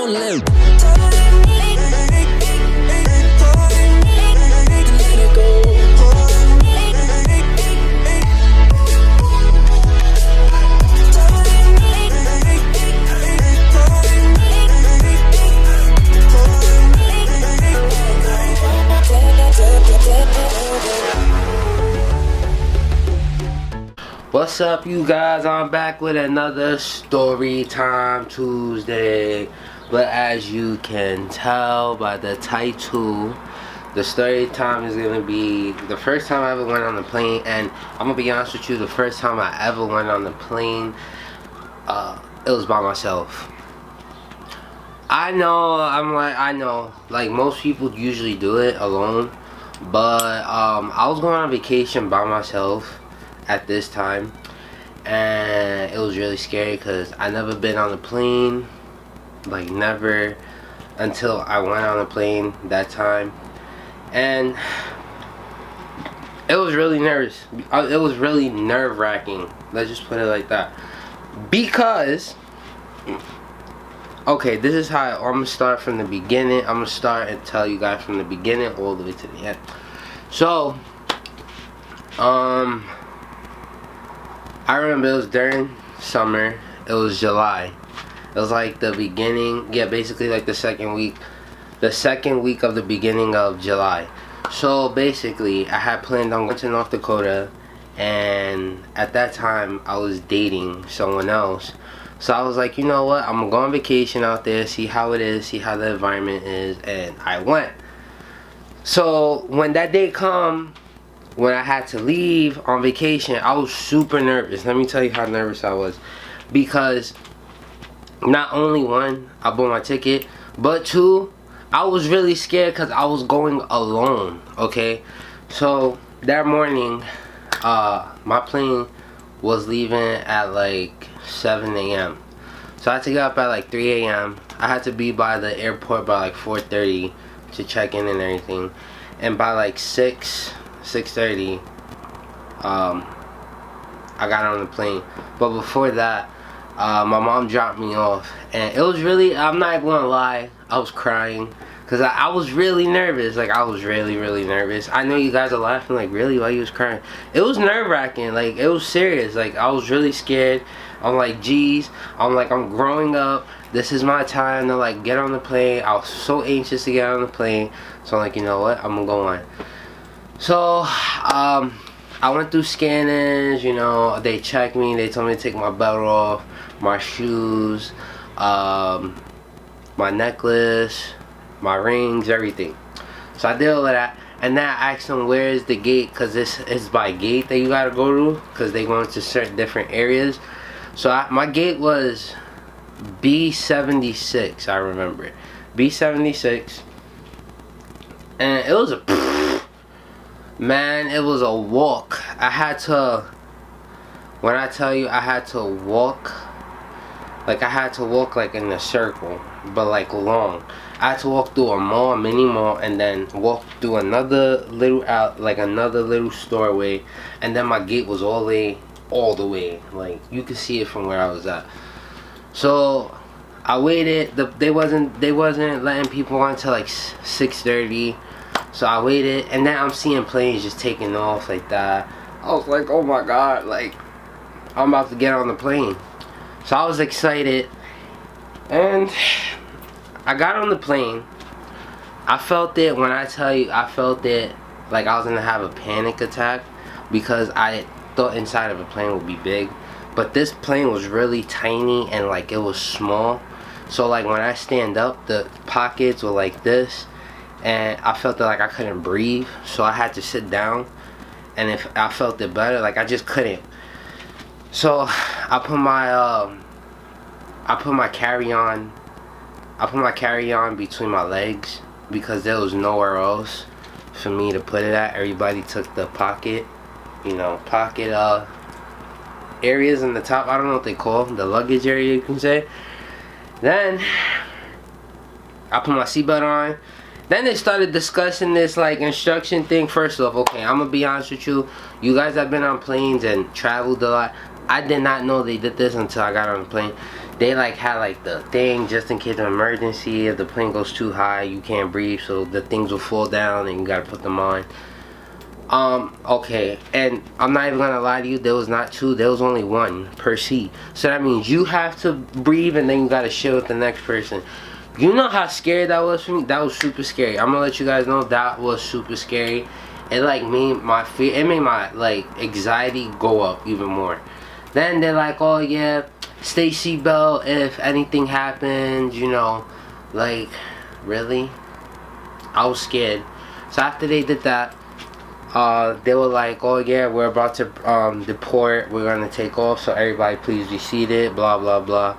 What's up, you guys? I'm back with another Story Time Tuesday. But as you can tell by the title, the story time is gonna be the first time I ever went on a plane. And I'm gonna be honest with you, the first time I ever went on a plane, it was by myself. I know, like most people usually do it alone, but I was going on vacation by myself at this time, and it was really scary because I never been on a plane, like never, until I went on a plane that time. And it was really it was really nerve-wracking, let's just put it like that, because okay, this is how I'm gonna start from the beginning. I'm gonna start and tell you guys from the beginning all the way to the end. So I remember it was during summer. It was July. It was like the beginning, yeah, basically like the second week of the beginning of July. So basically, I had planned on going to North Dakota, and at that time, I was dating someone else. So I was like, you know what? I'm gonna go on vacation out there, see how it is, see how the environment is, and I went. So when that day come, when I had to leave on vacation, I was super nervous. Let me tell you how nervous I was. Because not only one, I bought my ticket, but two, I was really scared because I was going alone, okay? So that morning, my plane was leaving at like 7 a.m. So I had to get up at like 3 a.m. I had to be by the airport by like 4:30 to check in and everything. And by like 6:30, I got on the plane. But before that, my mom dropped me off, and it was really, I'm not gonna lie, I was crying because I was really nervous. Like, I was really nervous. I know you guys are laughing like, really, why you was crying? It was nerve-wracking. Like, it was serious. Like, I was really scared. I'm like, geez, I'm growing up. This is my time to like get on the plane. I was so anxious to get on the plane. So I'm like, you know what, I'm gonna go on. So I went through scanners, you know, they checked me, they told me to take my belt off, my shoes, my necklace, my rings, everything. So I did all of that, and then I asked them where is the gate, because it's by gate that you gotta go to, because they go into certain different areas. So my gate was B76, I remember it. B76, and it was man, it was a walk. I had to, when I tell you I had to walk like in a circle, but like long. I had to walk through a mall, mini mall, and then walk through another little another little storeway, and then my gate was all the way, like you could see it from where I was at. So I waited. They wasn't letting people on until like 6:30. So I waited, and then I'm seeing planes just taking off like that. I was like, oh my god, like I'm about to get on the plane. So I was excited, and I got on the plane. I felt it, when I tell you, I felt it like I was gonna have a panic attack, because I thought inside of a plane would be big, but this plane was really tiny and like it was small. So like when I stand up, the pockets were like this, and I felt that like I couldn't breathe, so I had to sit down. And if I felt it better, like I just couldn't. So I put my carry-on between my legs, because there was nowhere else for me to put it at. Everybody took the pocket, you know, areas in the top. I don't know what they call the luggage area, you can say. Then I put my seatbelt on. Then they started discussing this like instruction thing. First off, okay, I'm gonna be honest with you. You guys have been on planes and traveled a lot. I did not know they did this until I got on the plane. They like had like the thing just in case of emergency. If the plane goes too high, you can't breathe, so the things will fall down and you gotta put them on. Okay, and I'm not even gonna lie to you, there was not two, there was only one per seat. So that means you have to breathe and then you gotta share with the next person. You know how scary that was for me? That was super scary. I'm gonna let you guys know that was super scary. It like made my fear, it made my like anxiety go up even more. Then they're like, oh yeah, stay seatbelt if anything happens, you know. Like, really? I was scared. So after they did that, they were like, oh yeah, we're about to deport, we're gonna take off, so everybody please be seated, blah blah blah.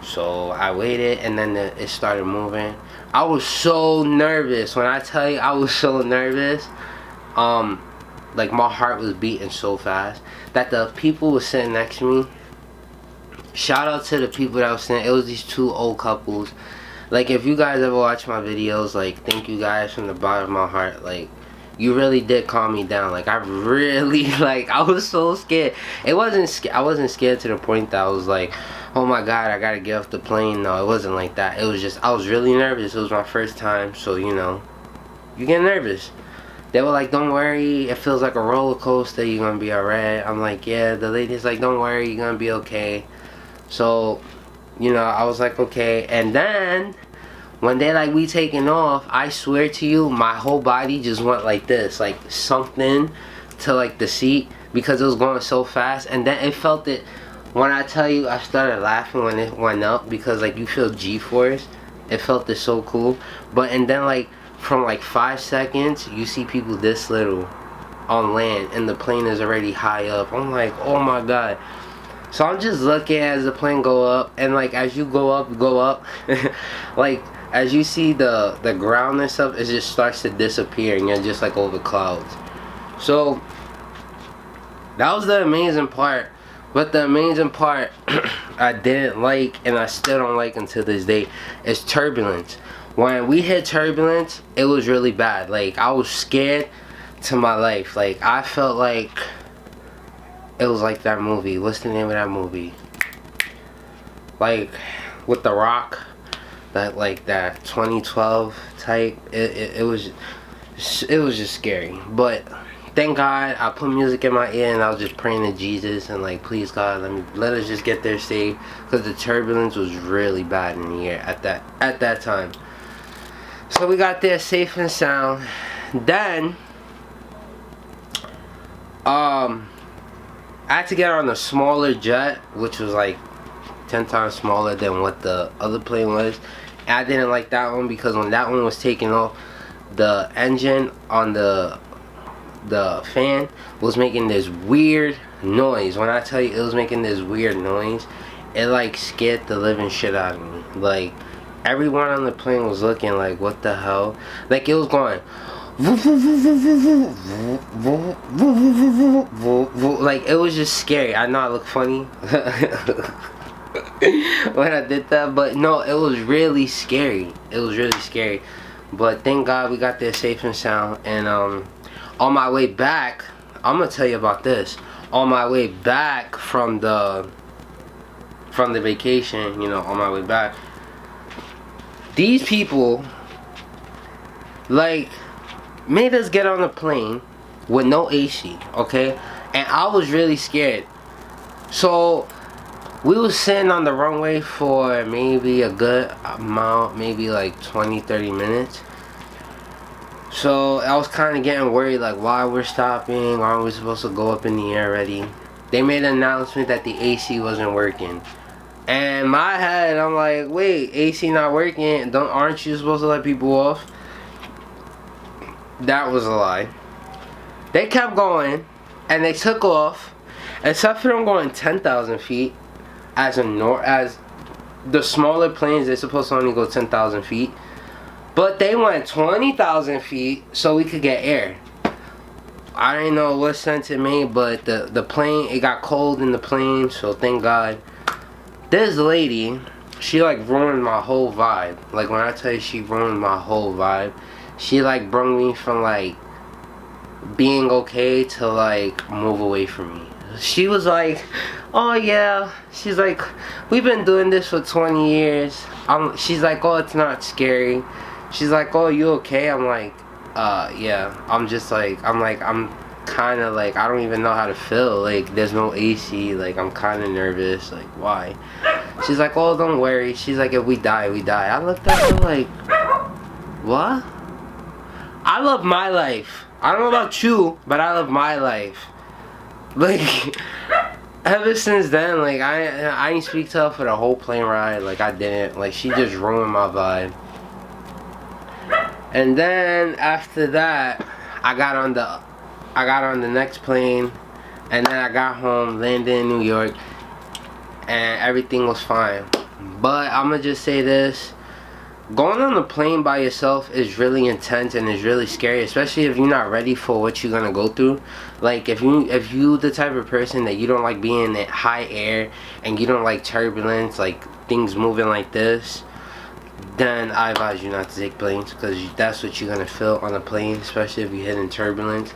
So I waited, and then it started moving. I was so nervous. When I tell you I was so nervous, like my heart was beating so fast that the people were sitting next to me. Shout out to the people that was sitting. It was these two old couples. Like, if you guys ever watch my videos, like, thank you guys from the bottom of my heart. Like, you really did calm me down. Like, I really, like, I was so scared. I wasn't scared to the point that I was like, oh my god, I gotta get off the plane. No, it wasn't like that. It was just, I was really nervous. It was my first time, so, you know, you get nervous. They were like, don't worry, it feels like a roller coaster, you're gonna be alright. I'm like, yeah. The lady's like, don't worry, you're gonna be okay. So, you know, I was like, okay. And then when they like, we taking off, I swear to you, my whole body just went like this, like sunk in to like the seat, because it was going so fast. And then it felt it, when I tell you, I started laughing when it went up, because like you feel G-force. It felt it so cool. But and then like from like 5 seconds, you see people this little on land and the plane is already high up. I'm like, oh my god. So I'm just looking as the plane go up, and like as you go up like as you see the ground and stuff, it just starts to disappear and you're just like over clouds. So that was the amazing part. But the amazing part I didn't like, and I still don't like until this day, is turbulence. When we hit turbulence, it was really bad. Like, I was scared to my life. Like, I felt like it was like that movie. What's the name of that movie? Like, with The Rock. That, like, that 2012 type. It was just scary. But thank God I put music in my ear and I was just praying to Jesus and like, please God, let us just get there safe, because the turbulence was really bad in the air at that time. So we got there safe and sound. Then I had to get on a smaller jet, which was like 10 times smaller than what the other plane was. And I didn't like that one, because when that one was taking off, the engine on the fan was making this weird noise. When I tell you it was making this weird noise, it like scared the living shit out of me. Like, everyone on the plane was looking like, what the hell? Like, it was going like, it was just scary. I know I look funny when I did that, but no, it was really scary. It was really scary. But thank God we got there safe and sound. And on my way back, I'm gonna tell you about this. On my way back from the vacation, you know, on my way back, these people like made us get on a plane with no AC, okay? And I was really scared. So we was sitting on the runway for maybe a good amount, maybe like 20-30 minutes. So I was kind of getting worried, like, why we're stopping? Aren't we supposed to go up in the air already? They made an announcement that the AC wasn't working. And in my head, I'm like, wait, AC not working? Aren't you supposed to let people off? That was a lie. They kept going, and they took off, except for them going 10,000 feet. As the smaller planes, they're supposed to only go 10,000 feet. But they went 20,000 feet so we could get air. I didn't know what sense it made, but the plane, it got cold in the plane, so thank God. This lady, she like ruined my whole vibe. Like, when I tell you she ruined my whole vibe, she like brought me from like being okay to like move away from me. She was like, oh yeah. She's like, we've been doing this for 20 years. She's like, oh, it's not scary. She's like, oh, you okay? I'm like, yeah. I'm kind of like, I don't even know how to feel. Like, there's no AC. Like, I'm kind of nervous. Like, why? She's like, oh, don't worry. She's like, if we die, we die. I looked at her like, what? I love my life. I don't know about you, but I love my life. Like, ever since then, like, I didn't speak to her for the whole plane ride. Like, I didn't. Like, she just ruined my vibe. And then after that, I got on the next plane, and then I got home, landed in New York, and everything was fine. But I'm gonna just say this: going on the plane by yourself is really intense and is really scary, especially if you're not ready for what you're gonna go through. Like, if you the type of person that you don't like being in high air and you don't like turbulence, like things moving like this, then I advise you not to take planes, because that's what you're gonna feel on a plane, especially if you're hitting turbulence.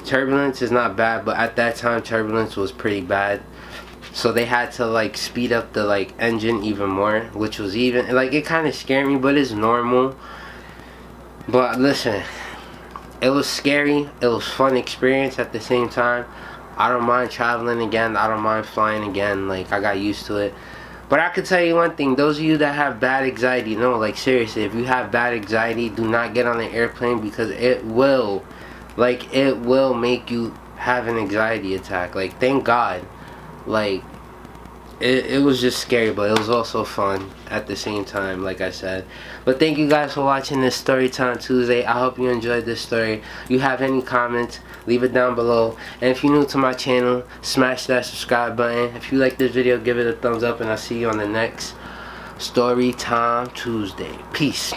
Turbulence is not bad, but at that time turbulence was pretty bad. So they had to like speed up the like engine even more, which was even like, it kind of scared me, but it's normal. But listen, it was scary. It was fun experience at the same time. I don't mind traveling again. I don't mind flying again. Like, I got used to it. But I can tell you one thing: those of you that have bad anxiety, no, like seriously, if you have bad anxiety, do not get on an airplane, because it will make you have an anxiety attack. Like, thank God. Like, it was just scary, but it was also fun at the same time, like I said. But thank you guys for watching this Storytime Tuesday. I hope you enjoyed this story. If you have any comments, leave it down below. And if you're new to my channel, smash that subscribe button. If you like this video, give it a thumbs up, and I'll see you on the next Storytime Tuesday. Peace.